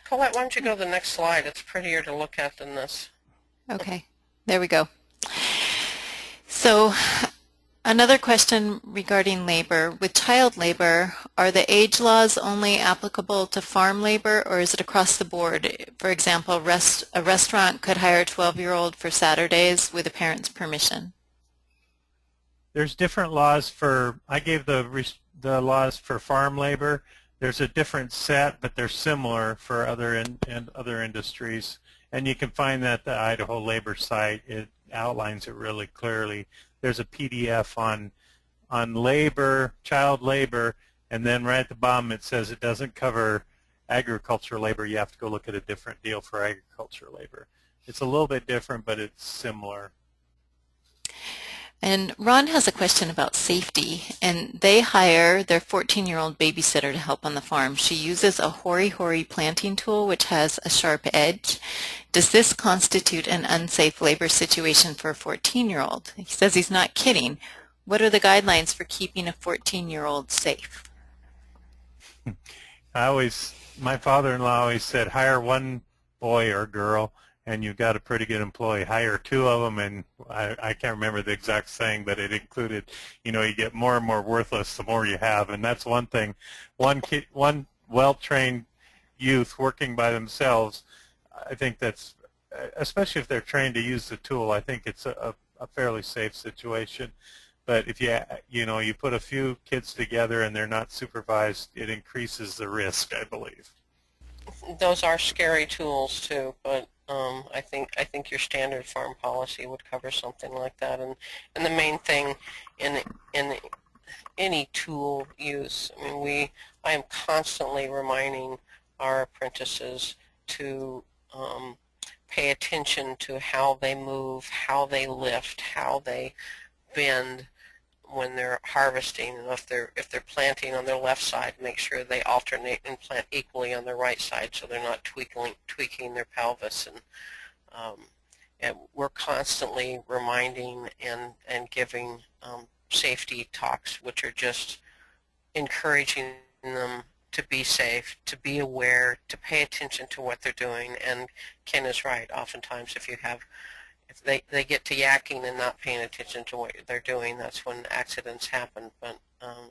Colette, why don't you go to the next slide? It's prettier to look at than this. Okay, there we go. So another question regarding labor. With child labor, are the age laws only applicable to farm labor, or is it across the board? For example, a restaurant could hire a 12-year-old for Saturdays with a parent's permission. There's different laws for, I gave the laws for farm labor. There's a different set, but they're similar for other other industries. And you can find that at the Idaho labor site. It outlines it really clearly. There's a PDF on labor, child labor, and then right at the bottom it says it doesn't cover agriculture labor. You have to go look at a different deal for agriculture labor. It's a little bit different, but it's similar. And Ron has a question about safety, and they hire their 14-year-old babysitter to help on the farm. She uses a hori-hori planting tool which has a sharp edge. Does this constitute an unsafe labor situation for a 14-year-old? He says he's not kidding. What are the guidelines for keeping a 14-year-old safe? My father-in-law always said, hire one boy or girl and you've got a pretty good employee. Hire two of them, and I can't remember the exact saying, but it included, you get more and more worthless the more you have, and that's one thing. One well-trained youth working by themselves, I think that's, especially if they're trained to use the tool, I think it's a fairly safe situation. But if you put a few kids together and they're not supervised, it increases the risk, I believe. Those are scary tools too, but I think your standard farm policy would cover something like that. And the main thing in any tool use, I am constantly reminding our apprentices to pay attention to how they move, how they lift, how they bend when they're harvesting, and if they're planting on their left side, make sure they alternate and plant equally on their right side so they're not tweaking their pelvis. And we're constantly reminding and giving safety talks, which are just encouraging them to be safe, to be aware, to pay attention to what they're doing. And Ken is right. Oftentimes, if they get to yakking and not paying attention to what they're doing, that's when accidents happen. But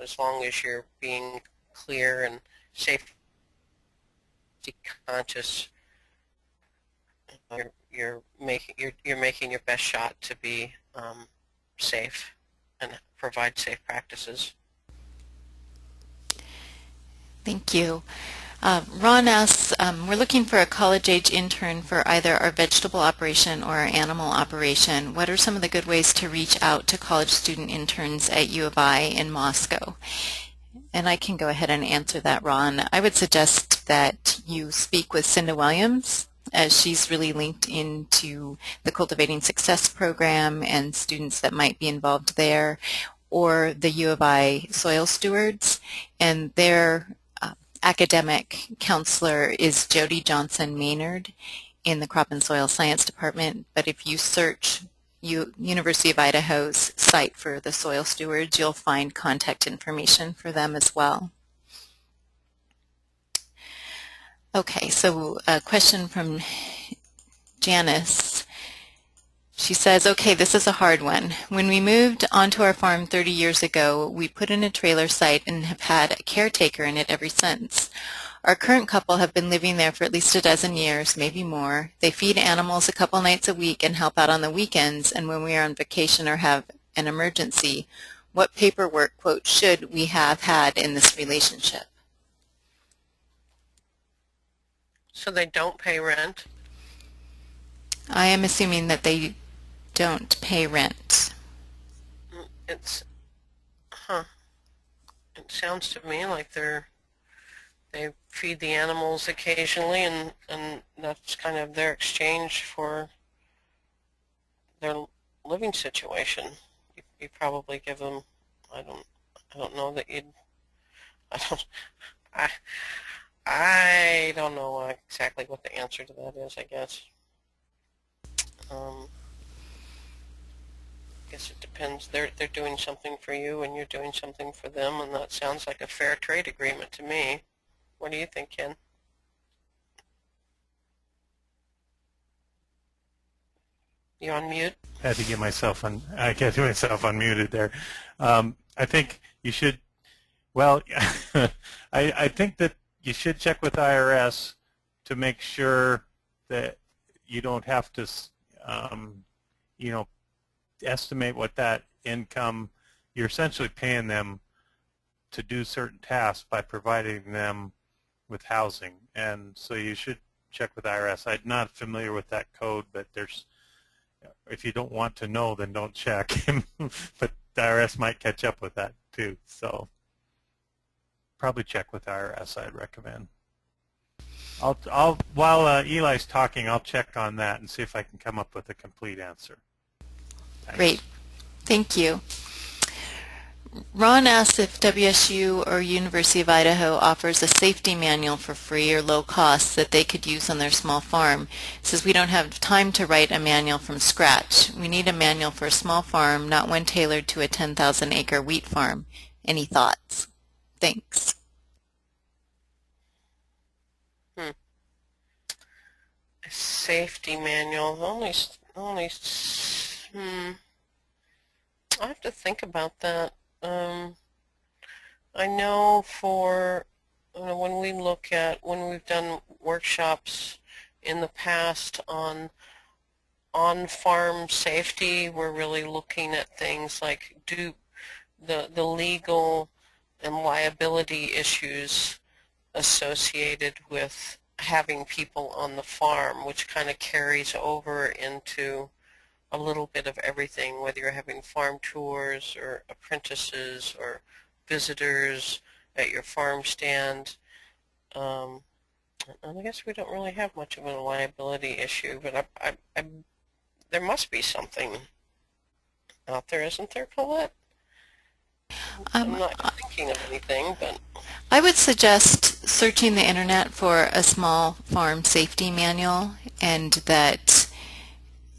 as long as you're being clear and safety conscious, you're making your best shot to be safe and provide safe practices. Thank you. Ron asks, we're looking for a college-age intern for either our vegetable operation or our animal operation. What are some of the good ways to reach out to college student interns at U of I in Moscow? And I can go ahead and answer that, Ron. I would suggest that you speak with Cinda Williams, as she's really linked into the Cultivating Success program and students that might be involved there, or the U of I soil stewards, and their academic counselor is Jody Johnson Maynard in the Crop and Soil Science Department. But if you search University of Idaho's site for the soil stewards, you'll find contact information for them as well. Okay, so a question from Janice. She says, okay, this is a hard one. When we moved onto our farm 30 years ago, we put in a trailer site and have had a caretaker in it ever since. Our current couple have been living there for at least a dozen years, maybe more. They feed animals a couple nights a week and help out on the weekends, and when we are on vacation or have an emergency. What paperwork, quote, should we have had in this relationship? So they don't pay rent? I am assuming that they don't pay rent. It sounds to me like they feed the animals occasionally, and that's kind of their exchange for their living situation. You probably give them, I don't know that you'd, I don't know exactly what the answer to that is, I guess. I guess it depends. They're doing something for you and you're doing something for them, and that sounds like a fair trade agreement to me. What do you think, Ken? You on mute? Had to get myself I get myself unmuted there. I think you should. Well, I think that you should check with IRS to make sure that you don't have to, you know, estimate what that income. You're essentially paying them to do certain tasks by providing them with housing, and so you should check with IRS. I'm not familiar with that code, but there's. If you don't want to know, then don't check. But the IRS might catch up with that too. So probably check with IRS. I'd recommend. While Eli's talking, I'll check on that and see if I can come up with a complete answer. Thanks. Great. Thank you. Ron asks if WSU or University of Idaho offers a safety manual for free or low cost that they could use on their small farm. He says we don't have time to write a manual from scratch. We need a manual for a small farm, not one tailored to a 10,000-acre wheat farm. Any thoughts? Thanks. A safety manual. I have to think about that. I know for when we've done workshops in the past on farm safety, we're really looking at things like the legal and liability issues associated with having people on the farm, which kind of carries over into a little bit of everything, whether you're having farm tours or apprentices or visitors at your farm stand. And I guess we don't really have much of a liability issue, but there must be something out there, isn't there, Colette? I'm not thinking of anything, but I would suggest searching the internet for a small farm safety manual, and that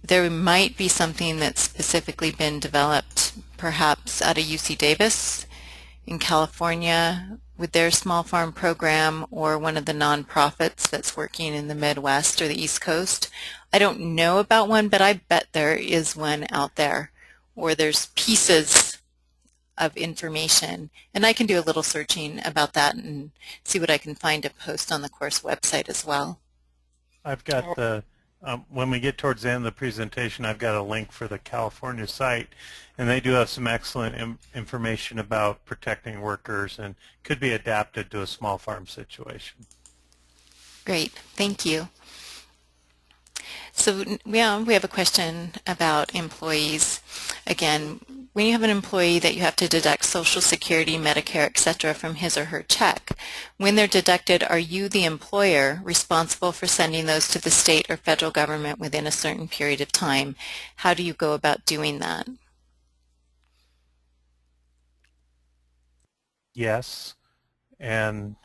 there might be something that's specifically been developed perhaps out of UC Davis in California with their small farm program, or one of the nonprofits that's working in the Midwest or the East Coast. I don't know about one, but I bet there is one out there, or there's pieces of information, and I can do a little searching about that and see what I can find to post on the course website as well. I've got the when we get towards the end of the presentation, I've got a link for the California site, and they do have some excellent information about protecting workers and could be adapted to a small farm situation. Great, thank you. So we have a question about employees. Again, when you have an employee that you have to deduct Social Security, Medicare, etc. from his or her check, when they're deducted, are you, the employer, responsible for sending those to the state or federal government within a certain period of time? How do you go about doing that? Yes, and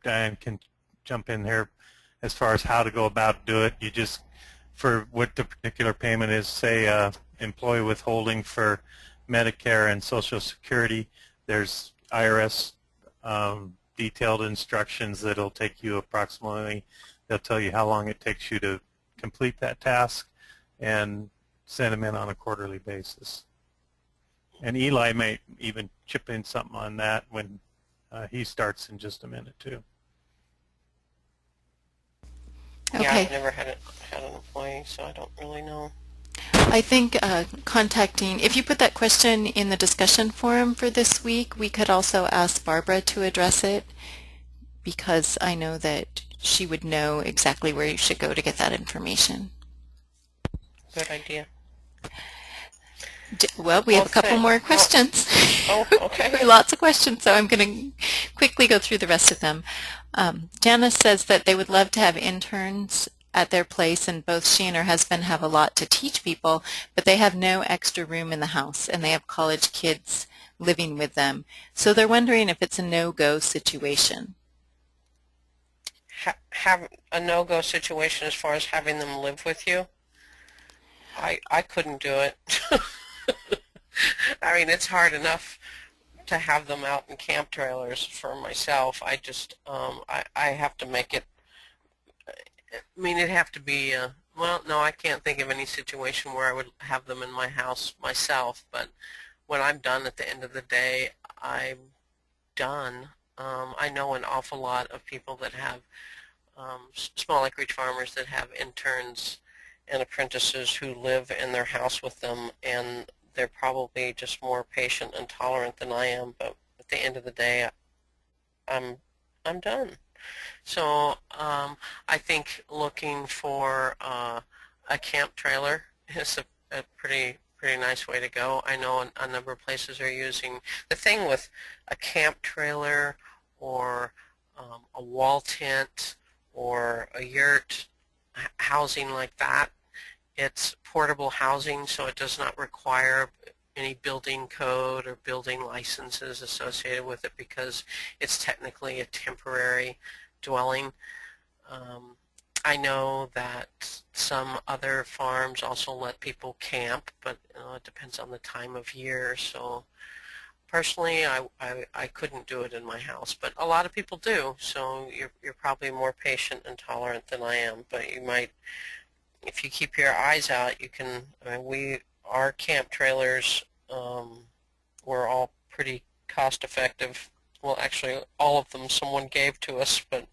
Diane can jump in here as far as how to go about do it. You just, for what the particular payment is, say employee withholding for Medicare and Social Security, there's IRS detailed instructions that'll take you approximately, they'll tell you how long it takes you to complete that task and send them in on a quarterly basis. And Eli may even chip in something on that when he starts in just a minute too. Okay. Yeah, I've never had an employee, so I don't really know. I think if you put that question in the discussion forum for this week, we could also ask Barbara to address it, because I know that she would know exactly where you should go to get that information. Good idea. Well, we have a couple more questions. Oh, okay. Lots of questions, so I'm going to quickly go through the rest of them. Janice says that they would love to have interns at their place, and both she and her husband have a lot to teach people, but they have no extra room in the house, and they have college kids living with them. So they're wondering if it's a no-go situation. Have a no-go situation as far as having them live with you? I couldn't do it. I mean, it's hard enough to have them out in camp trailers for myself. I have to make it, I mean, it'd have to be Well, no, I can't think of any situation where I would have them in my house myself, but when I'm done at the end of the day, I'm done. I know an awful lot of people that have small acreage farmers that have interns and apprentices who live in their house with them, and they're probably just more patient and tolerant than I am, but at the end of the day, I'm I'm done. So I think looking for a camp trailer is a pretty nice way to go. I know a number of places are using the thing with a camp trailer or a wall tent or a yurt housing like that. It's portable housing, so it does not require any building code or building licenses associated with it because it's technically a temporary dwelling. Um, I know that some other farms also let people camp, but it depends on the time of year. So personally, I couldn't do it in my house, but a lot of people do. So you're probably more patient and tolerant than I am, but you might, if you keep your eyes out, you can. I mean, our camp trailers were all pretty cost effective. Well, actually, all of them someone gave to us, but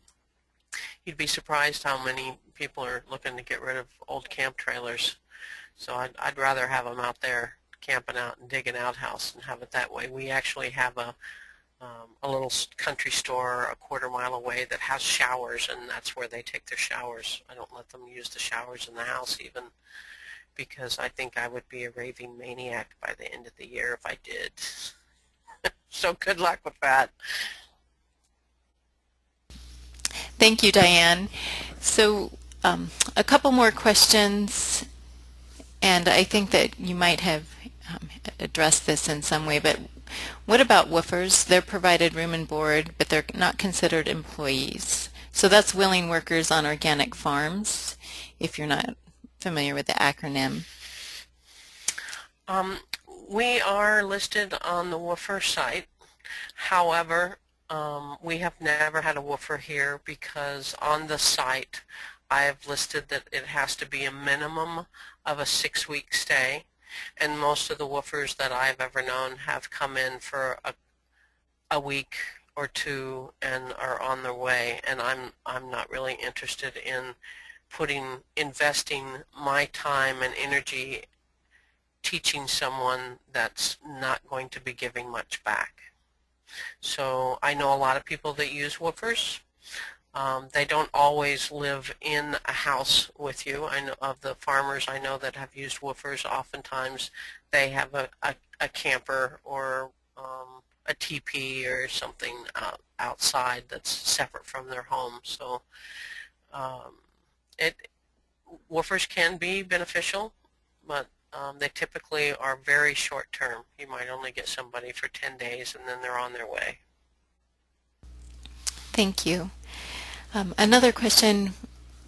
you'd be surprised how many people are looking to get rid of old camp trailers. So I'd rather have them out there camping out and digging outhouse and have it that way. We actually have a little country store a quarter-mile away that has showers, and that's where they take their showers. I don't let them use the showers in the house even, because I think I would be a raving maniac by the end of the year if I did. So good luck with that. Thank you, Diane. So a couple more questions, and I think that you might have addressed this in some way, but what about woofers? They're provided room and board, but they're not considered employees. So that's willing workers on organic farms, if you're not familiar with the acronym. We are listed on the woofer site. However, we have never had a woofer here because on the site I have listed that it has to be a minimum of a 6-week stay, and most of the woofers that I've ever known have come in for a week or two and are on their way, and I'm not really interested in investing my time and energy teaching someone that's not going to be giving much back. So I know a lot of people that use woofers. They don't always live in a house with you. I know of the farmers I know that have used woofers, oftentimes they have a camper or a teepee or something outside that's separate from their home. So woofers can be beneficial, but they typically are very short term. You might only get somebody for 10 days and then they're on their way. Thank you. Another question,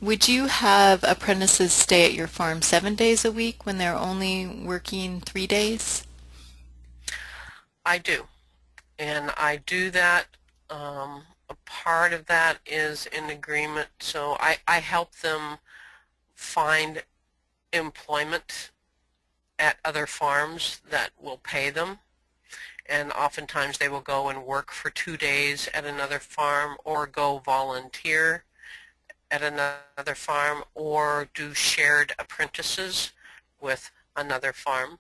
would you have apprentices stay at your farm 7 days a week when they're only working 3 days? I do, and I do that. A part of that is in agreement, so I help them find employment at other farms that will pay them, and oftentimes they will go and work for 2 days at another farm or go volunteer at another farm or do shared apprentices with another farm.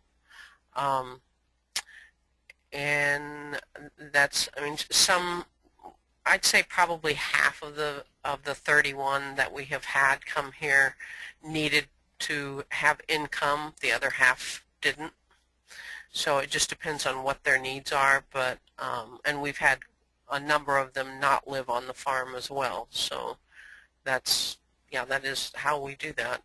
And that's, I mean, I'd say probably half of the 31 that we have had come here needed to have income. The other half didn't. So it just depends on what their needs are. But and we've had a number of them not live on the farm as well. So that's, yeah, that is how we do that.